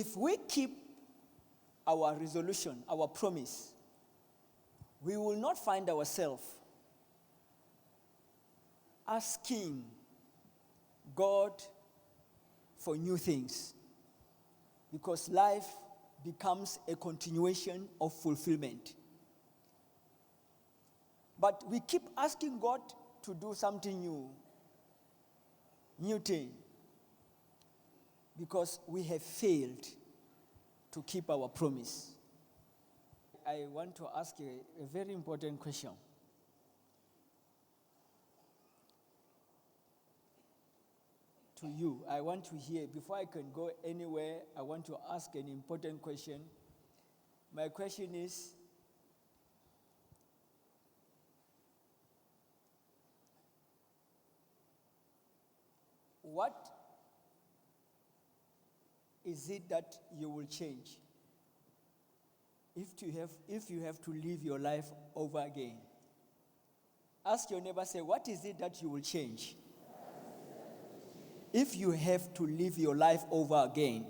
if we keep our resolution, our promise, we will not find ourselves asking God for new things, because life becomes a continuation of fulfillment. But we keep asking God to do something new thing, because we have failed to keep our promise. I want to ask you a very important question. To you, I want to hear, before I can go anywhere, I want to ask an important question. My question is, what is it that you will change if you have to live your life over again? Ask your neighbor, say, what is it that you will change if you have to live your life over again?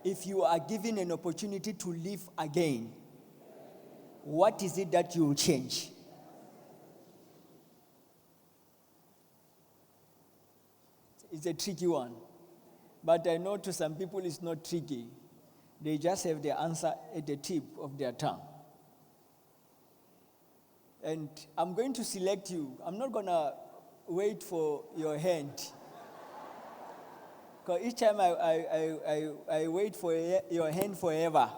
If you are given an opportunity to live again, what is it that you will change? It's a tricky one. But I know to some people it's not tricky. They just have the answer at the tip of their tongue. And I'm going to select you. I'm not going to wait for your hand. Because each time I wait for your hand forever.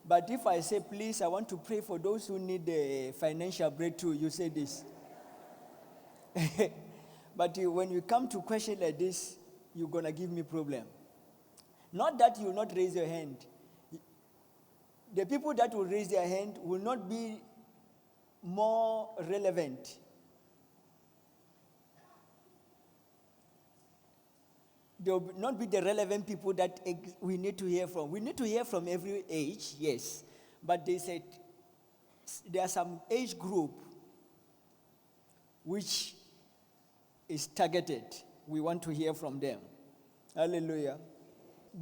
But if I say, please, I want to pray for those who need a financial breakthrough, you say this. But when you come to question like this, you're going to give me problem. Not that you will not raise your hand. The people that will raise their hand will not be more relevant. They will not be the relevant people that we need to hear from. We need to hear from every age, yes. But they said there are some age group which is targeted. We want to hear from them. Hallelujah.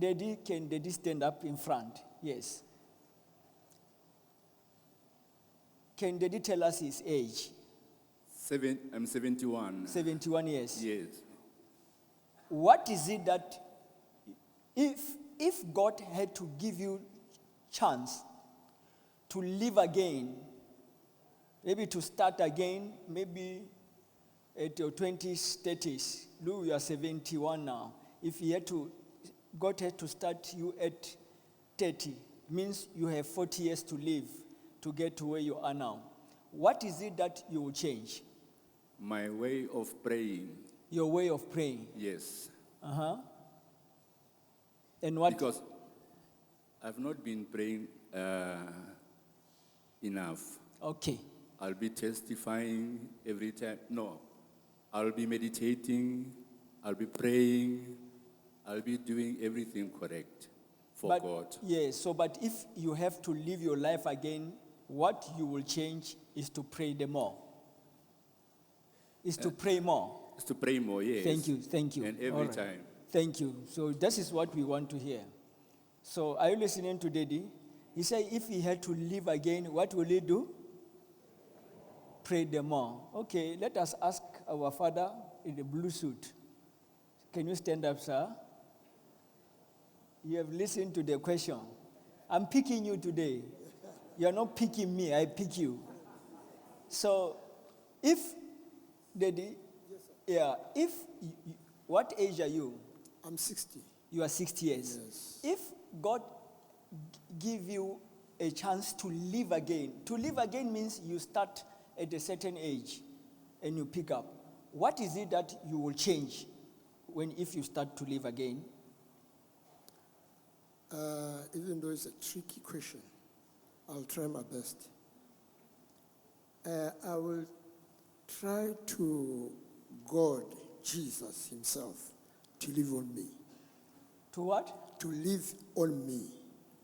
Can Daddy stand up in front? Yes. Can Daddy tell us his age? I'm 71. 71 years. Yes. What is it that, if God had to give you chance to live again, maybe to start again, maybe at your 20s, 30s, look, you are 71 now. If God had to start you at 30, means you have 40 years to live to get to where you are now. What is it that you will change? My way of praying. Your way of praying? Yes. Uh-huh. And what? Because I've not been praying enough. Okay. I'll be testifying every time. No. I'll be meditating. I'll be praying. I'll be doing everything correct for God. Yes, but if you have to live your life again, what you will change is to pray the more. Is to pray more. Is to pray more, yes. Thank you. And every time. Thank you. So this is what we want to hear. So are you listening to Daddy? He said if he had to live again, what will he do? Pray the more. Okay, let us ask our father in the blue suit. Can you stand up, sir? You have listened to the question. I'm picking you today. You are not picking me, I pick you. So, if, Daddy, yes, sir. What age are you? I'm 60. You are 60 years. Yes. If God give you a chance to live again means you start at a certain age and you pick up. What is it that you will change if you start to live again? Even though it's a tricky question, I'll try my best. I will try to God, Jesus himself, to live on me. To what? To live on me.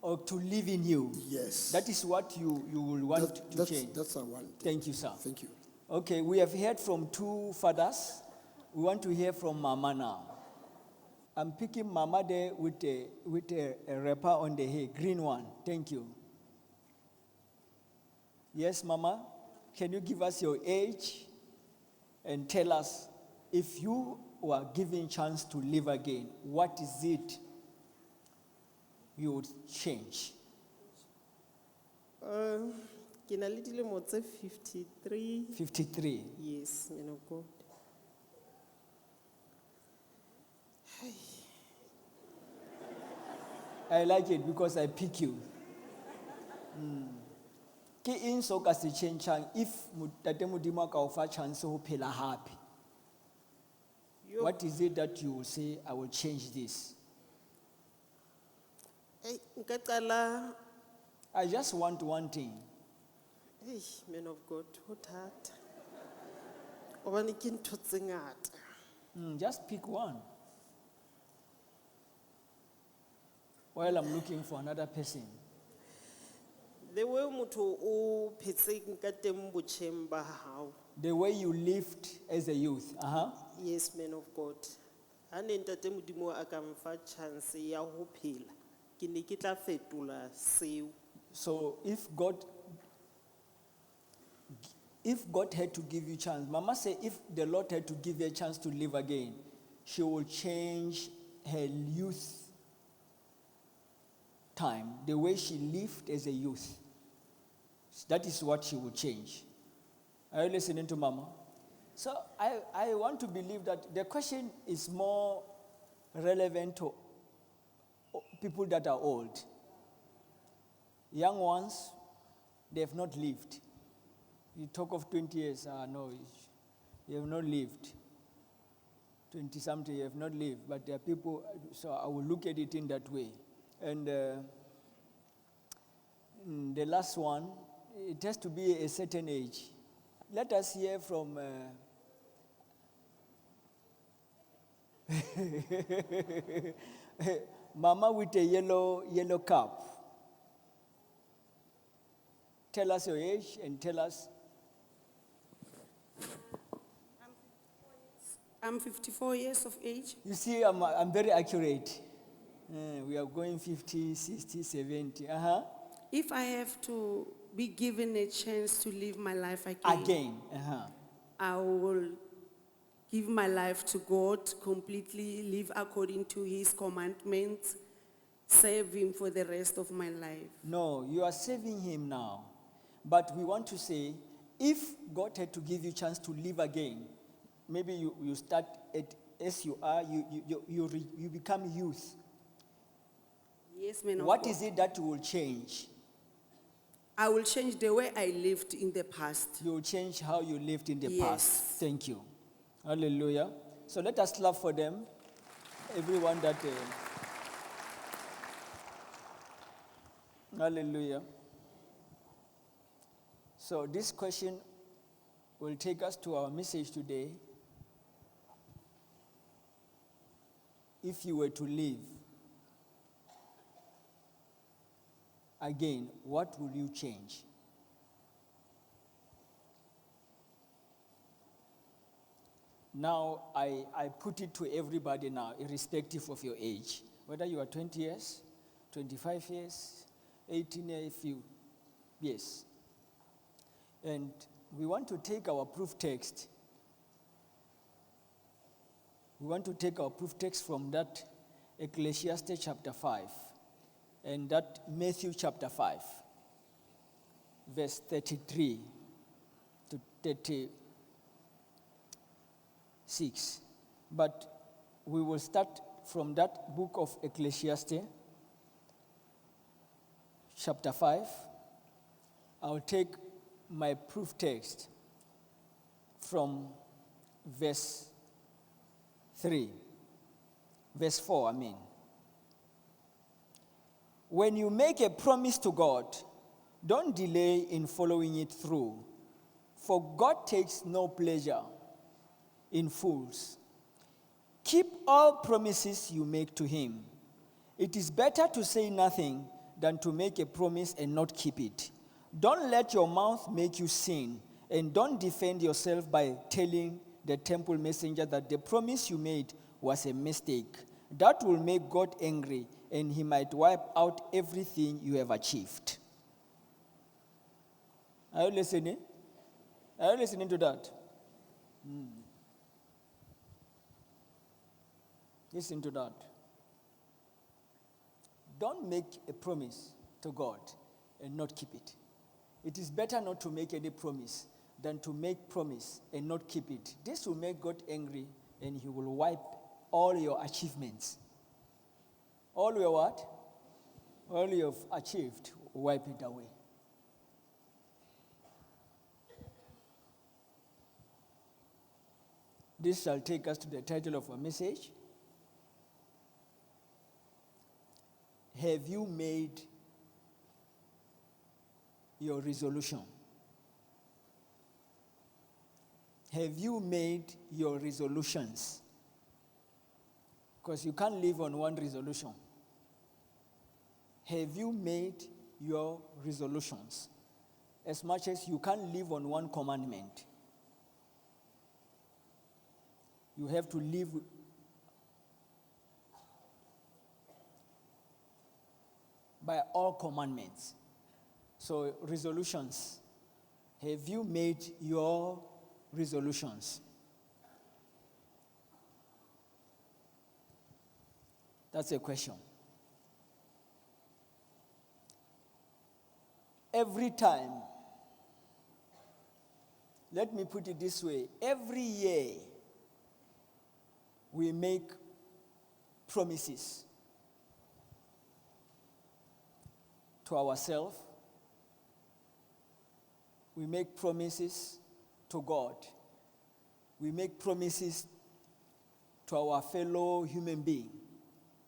Or to live in you? Yes. That is what you will want to change? That's what I want. Thank you, sir. Thank you. Okay, we have heard from two fathers. We want to hear from Mama now. I'm picking Mama there with a wrapper on the head, green one. Thank you. Yes, Mama? Can you give us your age and tell us if you were given chance to live again, what is it you would change? Ke na le dilemo tse 53. 53. Yes, man of God. I like it because I pick you. Ke eng so ka se tšhentšhang if Tate Modimo a ka o fa chance ho phela hape? Yo. What is it that you will say, I will change this? Hey, nka qala. I just want one thing. Hey, man of God, ho thata. Hobane ke ntho tse ngata. Just pick one. While I'm looking for another person. The way motho o phetseng ka teng botjheng ba hao. The way you lived as a youth. Yes, man of God. Ha ne ntate Modimo a ka mfa chance ya ho phela, ke ne ke tla fetola seo. So if God had to give you chance, Mama said if the Lord had to give you a chance to live again, she will change her youth time, the way she lived as a youth. That is what she will change. Are you listening to Mama? So I want to believe that the question is more relevant to people that are old. Young ones, they have not lived. You talk of 20 years, no, you have not lived. 20-something, you have not lived. But there are people, so I will look at it in that way. And the last one, it has to be a certain age. Let us hear from Mama with a yellow cap. Tell us your age and tell us. I'm 54 years of age. You see, I'm very accurate. We are going 50, 60, 70. If I have to be given a chance to live my life again, I will give my life to God, completely live according to His commandments, serve Him for the rest of my life. No, you are serving Him now. But we want to say, if God had to give you a chance to live again, maybe you start as you are, you become youth. Yes, man of What God. is it that you will change? I will change the way I lived in the past. You will change how you lived in the Yes. past. Thank you. Hallelujah. So let us clap for them. Everyone that... hallelujah. So this question will take us to our message today. If you were to live again, what will you change? Now, I put it to everybody now, irrespective of your age. Whether you are 20 years, 25 years, 18 years, yes. And we want to take our proof text. We want to take our proof text from that Ecclesiastes chapter 5 and that Matthew chapter 5, verse 33 to 36. But we will start from that book of Ecclesiastes, chapter 5. I'll take my proof text from verse 4, I mean. When you make a promise to God, don't delay in following it through, for God takes no pleasure in fools. Keep all promises you make to Him. It is better to say nothing than to make a promise and not keep it. Don't let your mouth make you sin, and don't defend yourself by telling the temple messenger that the promise you made was a mistake. That will make God angry, and he might wipe out everything you have achieved. Are you listening? Are you listening to that? Listen to that. Don't make a promise to God and not keep it. It is better not to make any promise than to make promise and not keep it. This will make God angry, and he will wipe all your achievements. All your what? All you've achieved, wipe it away. This shall take us to the title of our message. Have you made your resolution? Have you made your resolutions? Because you can't live on one resolution. Have you made your resolutions? As much as you can't live on one commandment, you have to live by all commandments. So, resolutions. Have you made your resolutions? That's a question. Every time, let me put it this way, every year we make promises to ourselves. We make promises to God. We make promises to our fellow human being.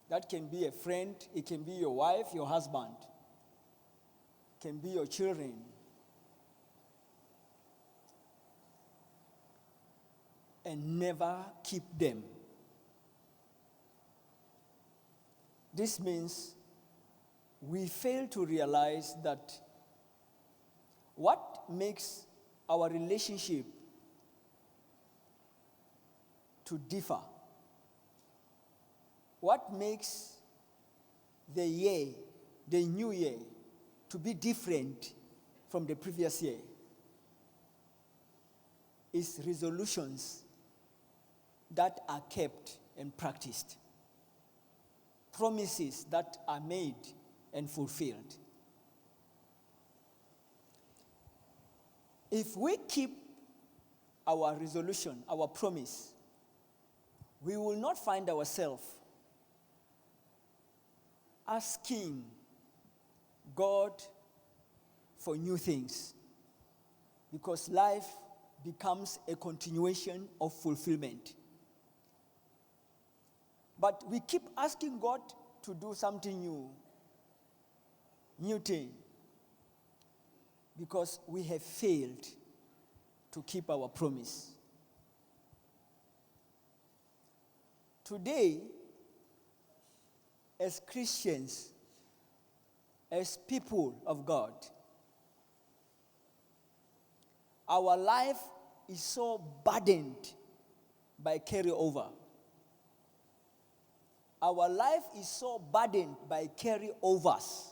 That can be a friend, it can be your wife, your husband, it can be your children. And never keep them. This means we fail to realize that what makes our relationship to differ, what makes the year, the new year, to be different from the previous year is resolutions that are kept and practiced. Promises that are made and fulfilled. If we keep our resolution, our promise, we will not find ourselves asking God for new things, because life becomes a continuation of fulfillment. But we keep asking God to do something new thing, because we have failed to keep our promise. Today, as Christians, as people of God, our life is so burdened by carryover. Our life is so burdened by carryovers,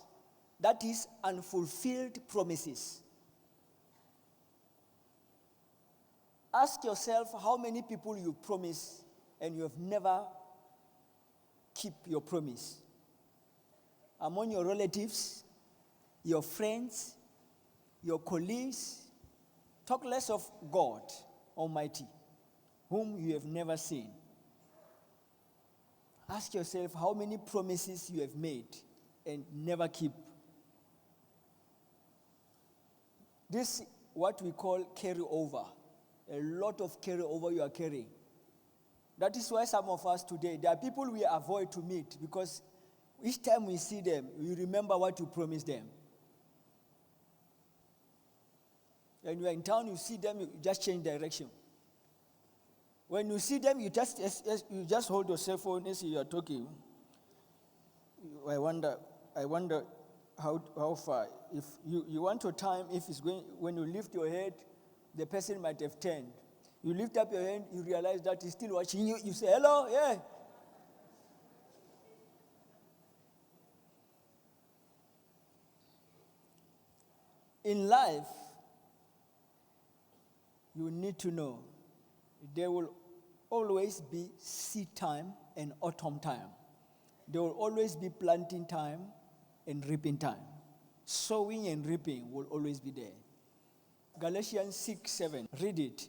that is, unfulfilled promises. Ask yourself how many people you promise and you have never keep your promise. Among your relatives, your friends, your colleagues, talk less of God Almighty, whom you have never seen. Ask yourself how many promises you have made and never keep. This is what we call carryover. A lot of carryover you are carrying. That is why some of us today, there are people we avoid to meet, because each time we see them, we remember what you promised them. When you are in town, you see them, you just change direction. When you see them, you just hold your cell phone and see you are talking. I wonder how far. If you want to time, if it's going, when you lift your head, the person might have turned. You lift up your hand, you realize that he's still watching you. You say, hello, yeah. In life, you need to know there will always be seed time and autumn time. There will always be planting time and reaping time. Sowing and reaping will always be there. Galatians 6:7. Read it.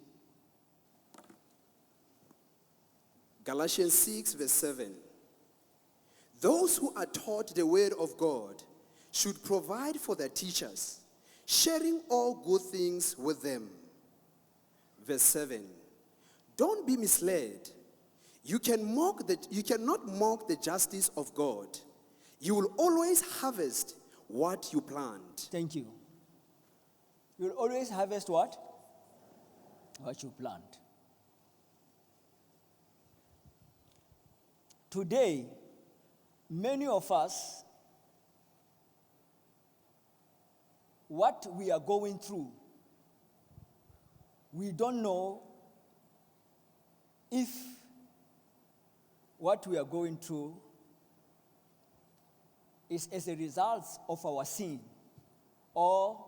Galatians 6, verse 7. Those who are taught the word of God should provide for their teachers, sharing all good things with them. Verse 7. Don't be misled. You cannot mock the justice of God. You will always harvest what you plant. Thank you. You will always harvest what? What you plant. Today, many of us, what we are going through, we don't know if what we are going through is as a result of our sin or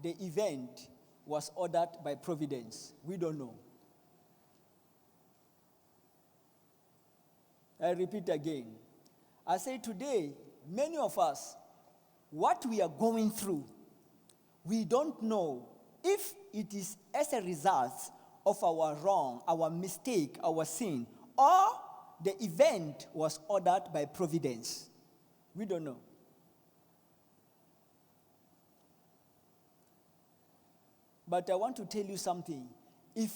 the event was ordered by providence. We don't know. I repeat again. I say today, many of us, what we are going through, we don't know if it is as a result of our wrong, our mistake, our sin, or the event was ordered by providence. We don't know. But I want to tell you something. If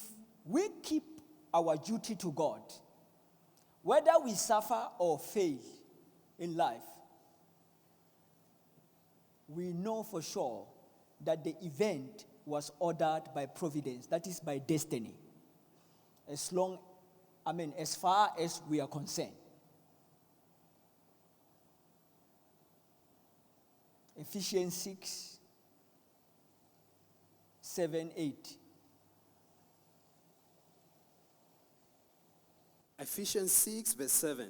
we keep our duty to God, whether we suffer or fail in life, we know for sure that the event was ordered by providence, that is by destiny. As far as we are concerned. Ephesians 6, 7, 8. Ephesians 6, verse 7.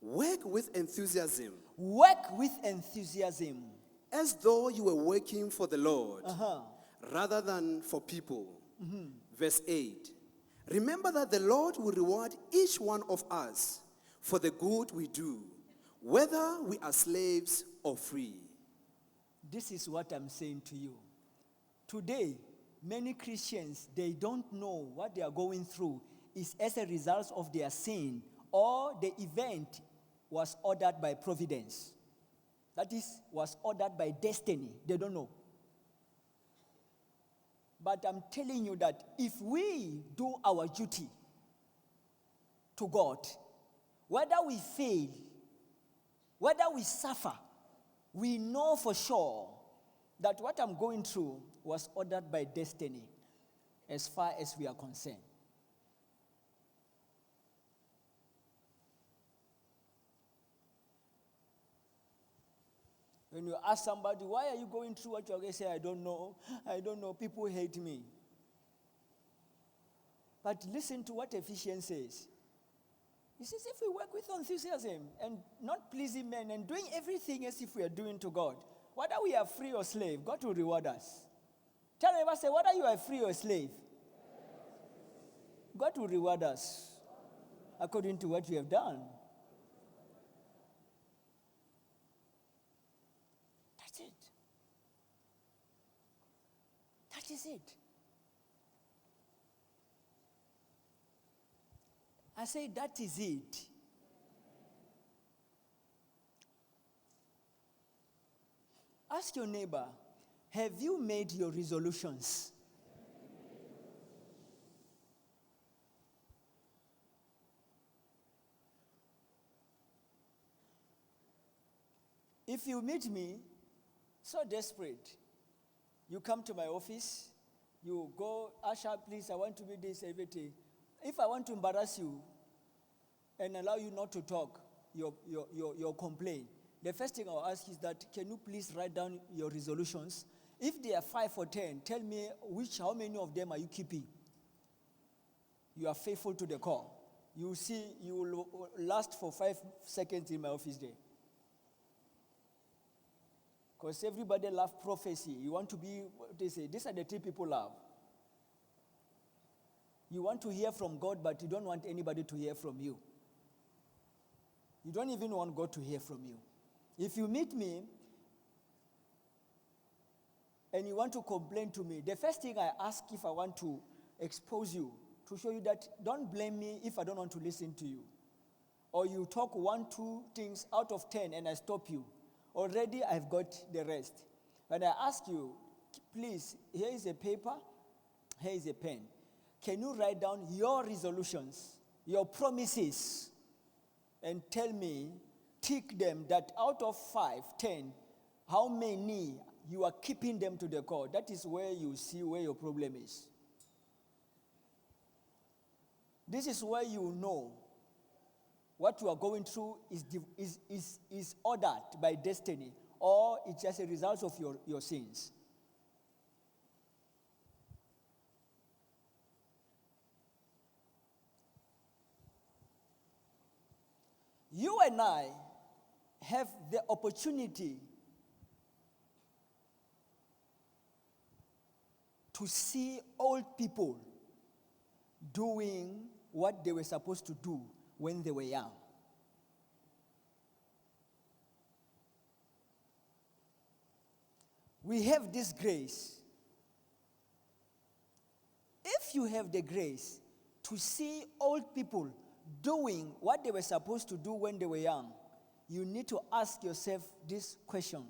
Work with enthusiasm. Work with enthusiasm. As though you were working for the Lord, rather than for people. Verse 8. Remember that the Lord will reward each one of us for the good we do, whether we are slaves or free. This is what I'm saying to you. Today, many Christians, they don't know what they are going through is as a result of their sin or the event was ordered by providence. That is, was ordered by destiny. They don't know. But I'm telling you that if we do our duty to God, whether we fail, whether we suffer, we know for sure that what I'm going through was ordered by destiny as far as we are concerned. When you ask somebody, why are you going through what you're going to say, I don't know, people hate me. But listen to what Ephesians says. He says, if we work with enthusiasm and not pleasing men and doing everything as if we are doing to God, whether we are free or slave, God will reward us. Tell me, say, whether you are free or slave, God will reward us according to what we have done. That's it. That is it. I say, that is it. Ask your neighbor, have you made your resolutions? If you meet me so desperate, you come to my office, you go, Asha, please, I want to do this, everything. If I want to embarrass you and allow you not to talk, your complaint, the first thing I'll ask is that, can you please write down your resolutions? If they are 5 or 10, tell me how many of them are you keeping? You are faithful to the call. You see, you will last for 5 seconds in my office there. Because everybody loves prophecy. You want to be, what they say, these are the three people love. You want to hear from God, but you don't want anybody to hear from you. You don't even want God to hear from you. If you meet me and you want to complain to me, the first thing I ask if I want to expose you, to show you that don't blame me if I don't want to listen to you. Or you talk 1, 2 things out of 10 and I stop you. Already I've got the rest. When I ask you, please, here is a paper, here is a pen. Can you write down your resolutions, your promises, and tell me, tick them, that out of 5, 10, how many you are keeping them to the core? That is where you see where your problem is. This is where you know what you are going through is ordered by destiny, or it's just a result of your sins. You and I have the opportunity to see old people doing what they were supposed to do when they were young. We have this grace. If you have the grace to see old people doing what they were supposed to do when they were young, you need to ask yourself this question: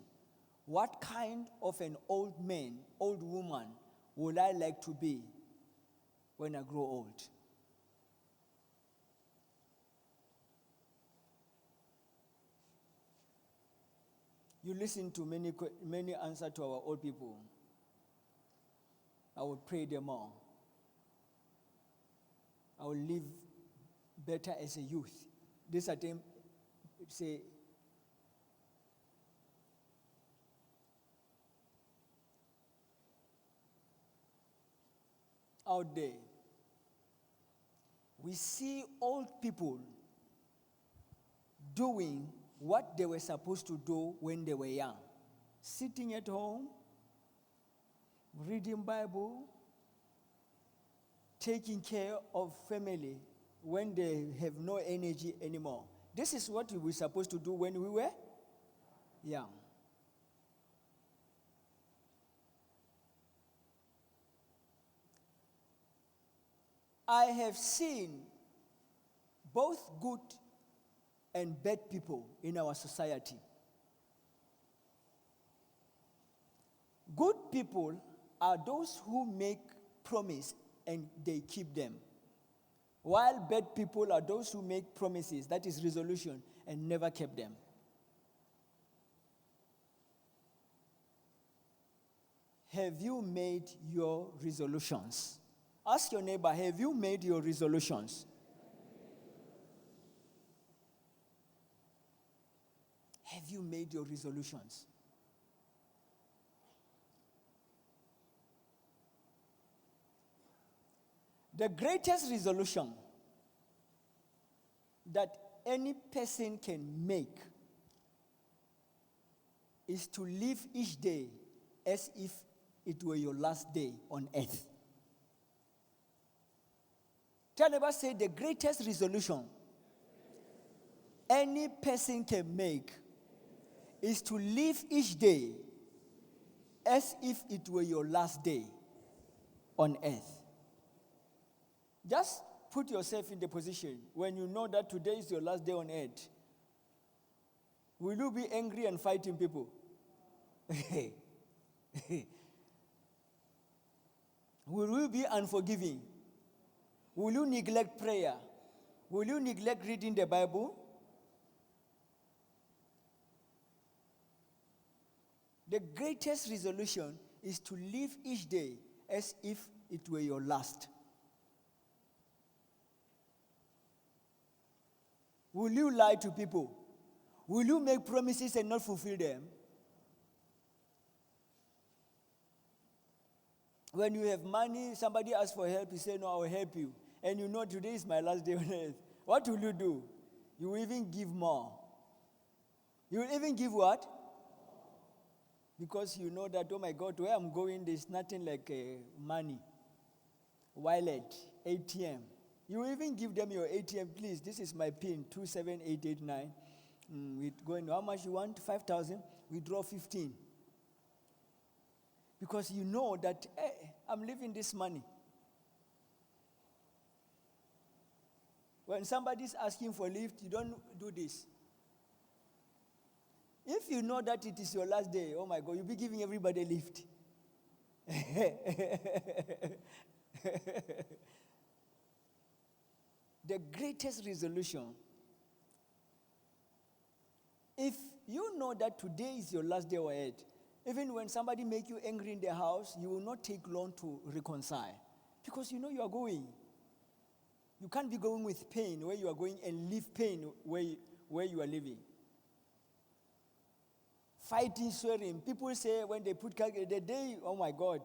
what kind of an old man, old woman would I like to be when I grow old? You listen to many answers to our old people. I will pray them all. I will live better as a youth. This attempt, say, out there, we see old people doing what they were supposed to do when they were young. Sitting at home, reading Bible, taking care of family when they have no energy anymore. This is what we were supposed to do when we were young. I have seen both good and bad people in our society. Good people are those who make promise and they keep them, while bad people are those who make promises, that is resolution, and never kept them. Have you made your resolutions? Ask your neighbor, have you made your resolutions? Have you made your resolutions? The greatest resolution that any person can make is to live each day as if it were your last day on earth. Tell neighbor, say, the greatest resolution any person can make is to live each day as if it were your last day on earth. Just put yourself in the position when you know that today is your last day on earth. Will you be angry and fighting people? Will you be unforgiving? Will you neglect prayer? Will you neglect reading the Bible? The greatest resolution is to live each day as if it were your last. Will you lie to people? Will you make promises and not fulfill them? When you have money, somebody asks for help, you say, no, I will help you. And you know today is my last day on earth. What will you do? You will even give more. You will even give what? Because you know that, oh my God, where I'm going, there's nothing like money, wallet, ATM. You even give them your ATM, please. This is my PIN, 27889. We going, how much you want? 5,000. We draw 15. Because you know that, hey, I'm leaving this money. When somebody's asking for lift, you don't do this. If you know that it is your last day, oh my God, you'll be giving everybody a lift. The greatest resolution, if you know that today is your last day or ahead, even when somebody make you angry in the house, you will not take long to reconcile. Because you know you are going. You can't be going with pain where you are going and leave pain where you are living. Fighting, swearing. People say when they put the day, oh my God.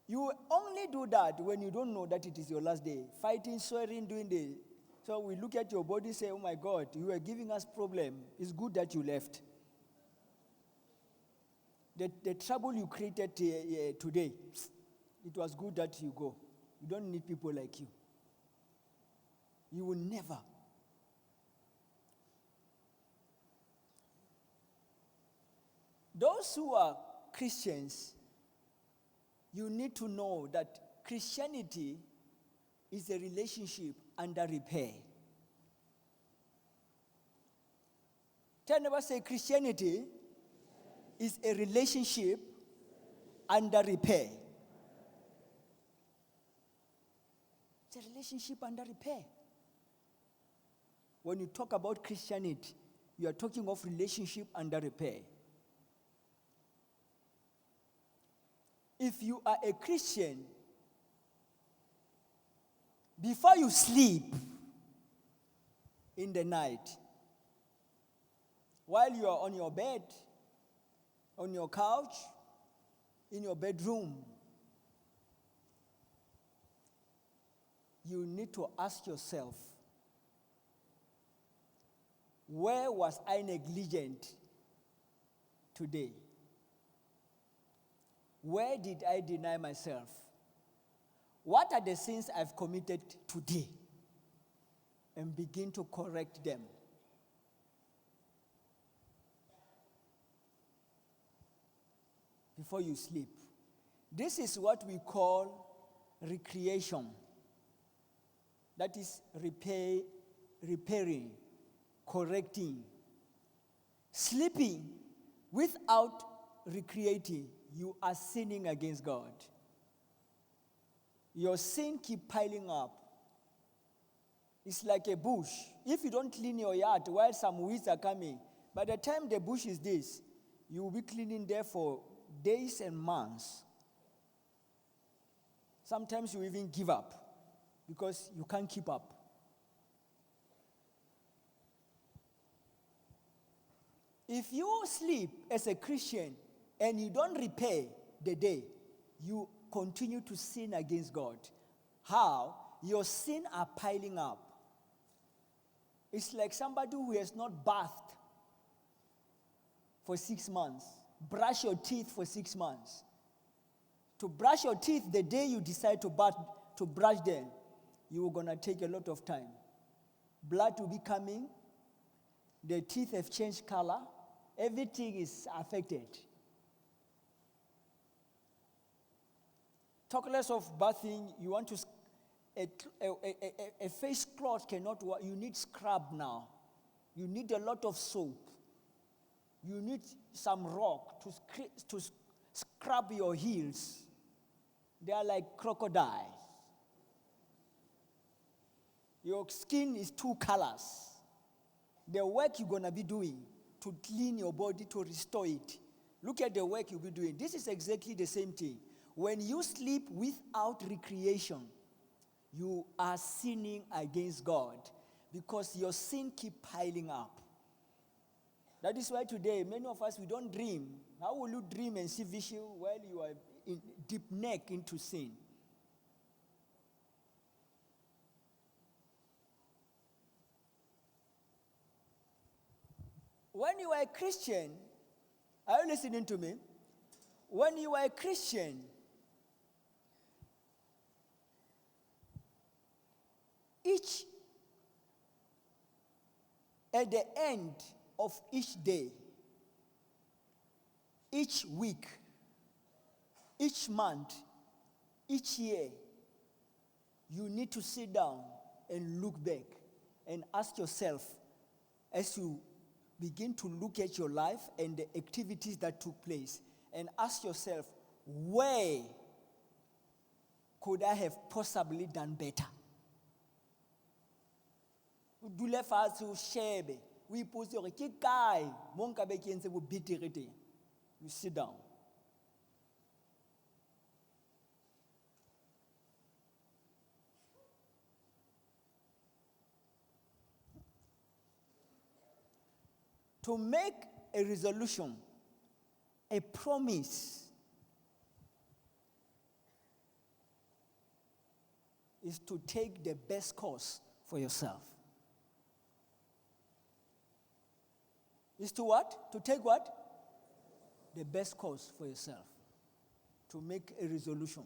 You only do that when you don't know that it is your last day. Fighting, swearing, doing this. So we look at your body, say, oh my God, you are giving us problem. It's good that you left. The trouble you created today, it was good that you go. You don't need people like you. You will never. Those who are Christians, you need to know that Christianity is a relationship under repair. Tell neighbor, say Christianity is a relationship under repair. It's a relationship under repair. When you talk about Christianity, you are talking of relationship under repair. If you are a Christian, before you sleep in the night, while you are on your bed, on your couch, in your bedroom, you need to ask yourself, where was I negligent today? Where did I deny myself? What are the sins I've committed today? And begin to correct them. Before you sleep. This is what we call recreation. That is repairing, correcting. Sleeping without recreating, you are sinning against God. Your sin keep piling up. It's like a bush. If you don't clean your yard while some weeds are coming, by the time the bush is this, you will be cleaning there for days and months. Sometimes you even give up because you can't keep up. If you sleep as a Christian and you don't repair the day, you continue to sin against God. How? Your sins are piling up. It's like somebody who has not bathed for 6 months. Brush your teeth for 6 months. To brush your teeth the day you decide to brush them, you're going to take a lot of time. Blood will be coming. The teeth have changed color. Everything is affected. Talk less of bathing. You want to, a face cloth cannot work. You need scrub now. You need a lot of soap. You need some rock to scrub your heels. They are like crocodiles. Your skin is 2 colors. The work you're going to be doing to clean your body, to restore it. Look at the work you'll be doing. This is exactly the same thing. When you sleep without recreation, you are sinning against God because your sin keep piling up. That is why today, many of us, we don't dream. How will you dream and see vision while you are in deep neck into sin? When you are a Christian, are you listening to me? when you are a Christian, at the end of each day, each week, each month, each year, you need to sit down and look back and ask yourself, as you begin to look at your life and the activities that took place, and ask yourself, where could I have possibly done better? Dule fatshe o shebe, o ipotse hore ke kae mo nka be ke entse bo betere teng. You sit down. To make a resolution, a promise, is to take the best course for yourself. Is to what? To take what? The best course for yourself. To make a resolution.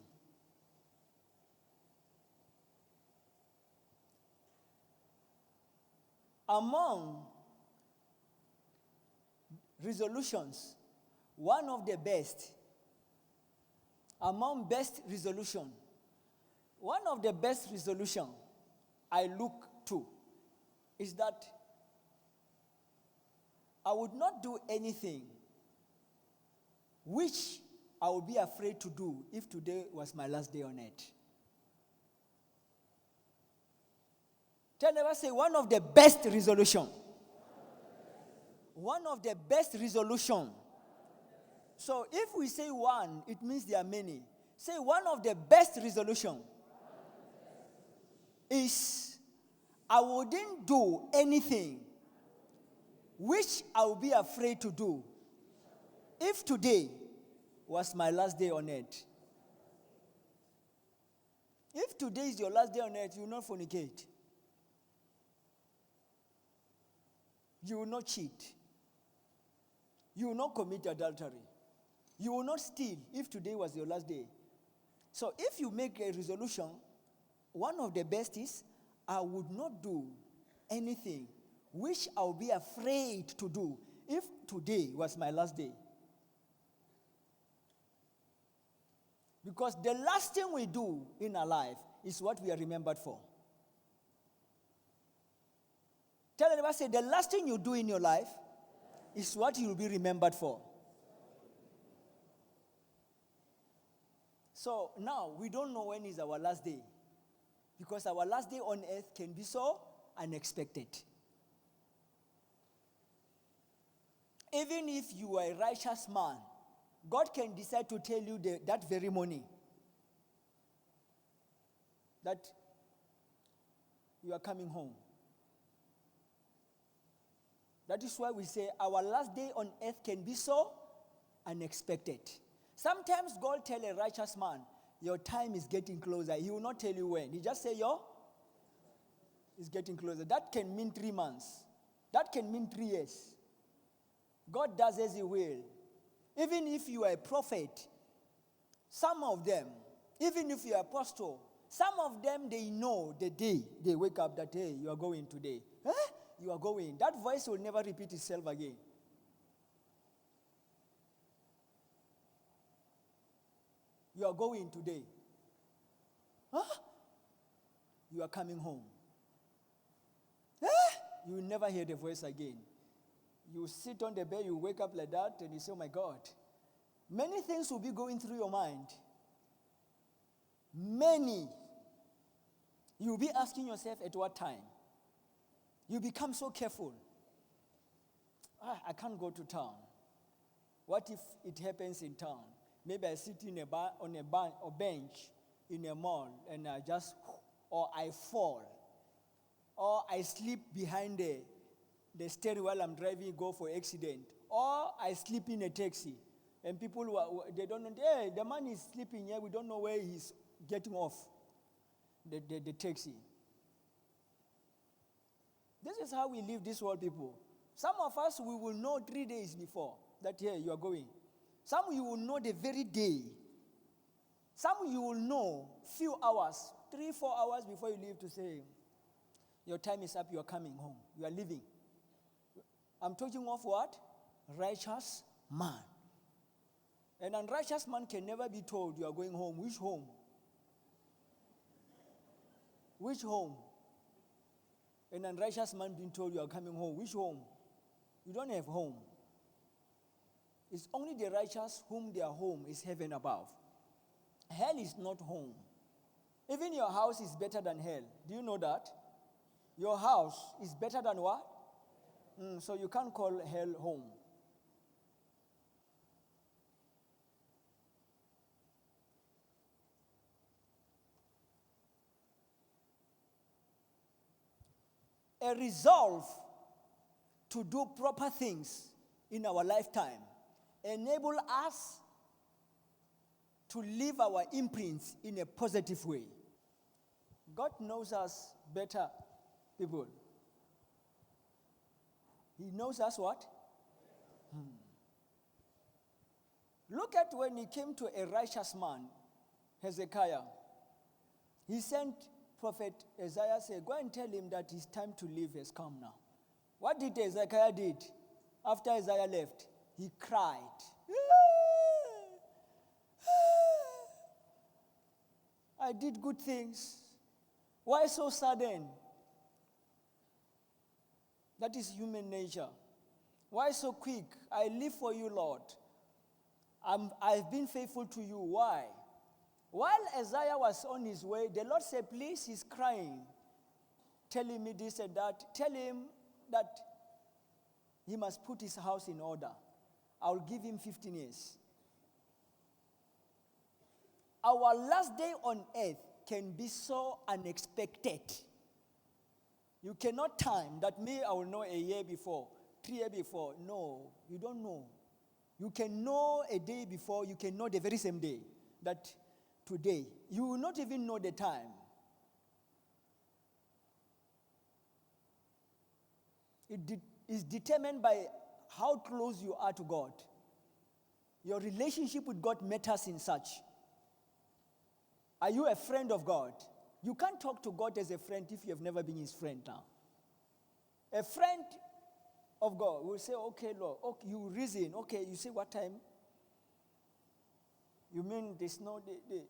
Among resolutions, one of the best, among best resolution, one of the best resolution I look to is that I would not do anything which I would be afraid to do if today was my last day on earth. Tell them, say, one of the best resolution. One of the best resolution. So if we say one, it means there are many. Say one of the best resolution is I wouldn't do anything which I would be afraid to do if today was my last day on earth. If today is your last day on earth, you will not fornicate. You will not cheat. You will not commit adultery. You will not steal if today was your last day. So if you make a resolution, one of the best is, I would not do anything which I would be afraid to do if today was my last day. Because the last thing we do in our life is what we are remembered for. Tell anybody, say, the last thing you do in your life is what you will be remembered for. So now, we don't know when is our last day. Because our last day on earth can be so unexpected. Even if you are a righteous man, God can decide to tell you that very morning that you are coming home. That is why we say our last day on earth can be so unexpected. Sometimes God tells a righteous man, your time is getting closer. He will not tell you when. He just say, it's getting closer. That can mean 3 months. That can mean 3 years. God does as he will. Even if you are a prophet, some of them, even if you are apostle, some of them, they know the day they wake up that, hey, you are going today. Huh? You are going. That voice will never repeat itself again. You are going today. Huh? You are coming home. Huh? You will never hear the voice again. You sit on the bed, you wake up like that, and you say, oh my God. Many things will be going through your mind. Many. You will be asking yourself at what time. You become so careful. I can't go to town. What if it happens in town? Maybe I sit in a bar, on a bench in a mall, and or I fall. Or I sleep behind the steering while I'm driving, go for accident. Or I sleep in a taxi. And people, they don't know, hey, the man is sleeping here, we don't know where he's getting off the taxi. This is how we live this world, people. Some of us, we will know 3 days before that, here, you are going. Some you will know the very day. Some you will know few hours, 3-4 hours before you leave to say, your time is up, you are coming home. You are leaving. I'm talking of what? Righteous man. An unrighteous man can never be told you are going home. Which home? Which home? An unrighteous man being told you are coming home. Which home? You don't have home. It's only the righteous whom their home is heaven above. Hell is not home. Even your house is better than hell. Do you know that? Your house is better than what? So you can't call hell home. A resolve to do proper things in our lifetime enable us to leave our imprints in a positive way. God knows us better, people. He knows us what? Look at when he came to a righteous man, Hezekiah. He sent Prophet Isaiah, say, go and tell him that his time to live has come now. What did Hezekiah did? After Isaiah left, he cried. I did good things. Why so sudden? That is human nature. Why so quick? I live for you, Lord. I've been faithful to you. Why? While Isaiah was on his way, the Lord said, please, he's crying, telling me this and that. Tell him that he must put his house in order. I'll give him 15 years. Our last day on earth can be so unexpected. You cannot time that I will know a year before, 3 years before. No, you don't know. You can know a day before, you can know the very same day that today. You will not even know the time. It is determined by how close you are to God. Your relationship with God matters in such. Are you a friend of God? You can't talk to God as a friend if you have never been his friend now. A friend of God will say, okay, Lord, okay, you reason, okay, you say what time? You mean there's no day?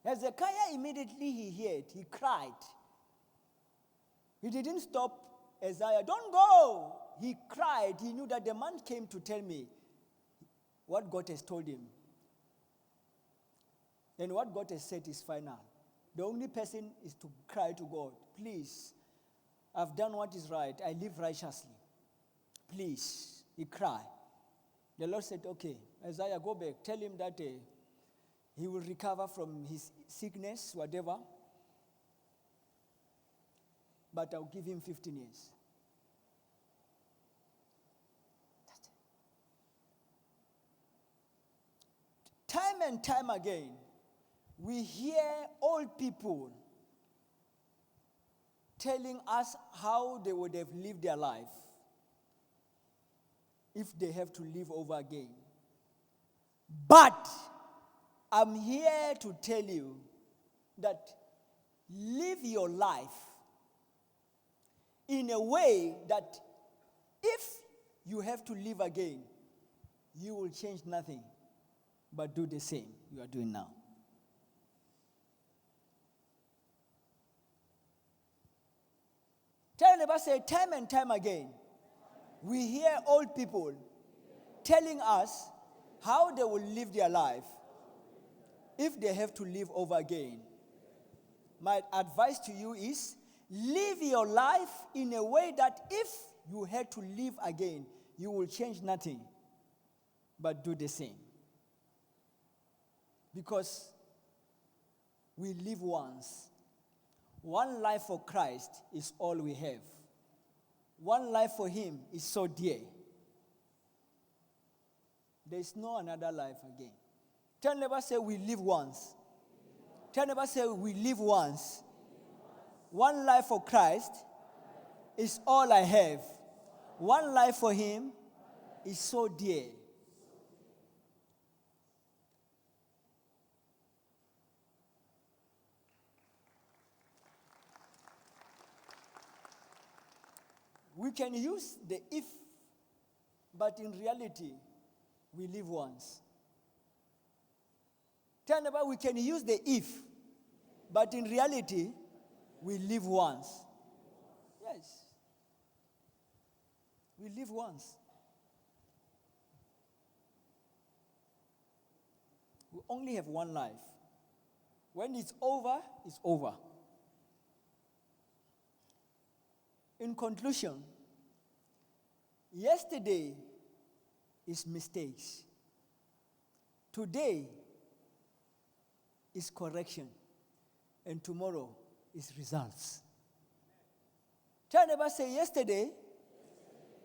Hezekiah immediately he heard, he cried. He didn't stop Isaiah, don't go. He cried, he knew that the man came to tell me what God has told him. And what God has said is final. The only person is to cry to God, please, I've done what is right, I live righteously. Please, he cried. The Lord said, okay, Isaiah, go back, tell him that he will recover from his sickness, whatever, but I'll give him 15 years. That's it. Time and time again, we hear old people telling us how they would have lived their life if they have to live over again. But I'm here to tell you that live your life in a way that if you have to live again, you will change nothing but do the same you are doing now. Tell neighbor, say, time and time again, we hear old people telling us how they will live their life if they have to live over again. My advice to you is, live your life in a way that if you had to live again, you will change nothing but do the same. Because we live once. One life for Christ is all we have. One life for him is so dear. There is no another life again. Tell neighbor, say, we live once. Tell neighbor, say, we live once. One life for Christ is all I have. One life for him is so dear. We can use the if, but in reality, we live once. Tell me about we can use the if, but in reality, we live once. Yes. We live once. We only have one life. When it's over, it's over. In conclusion, yesterday is mistakes. Today is correction. And tomorrow is results. Tell your neighbor, say, yesterday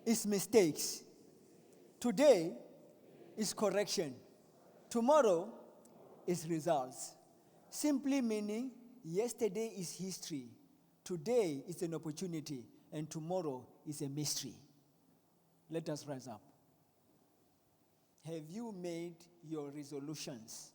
is mistakes. Today is correction. Tomorrow is results. Simply meaning, yesterday is history. Today is an opportunity. And tomorrow is a mystery. Let us rise up. Have you made your resolutions?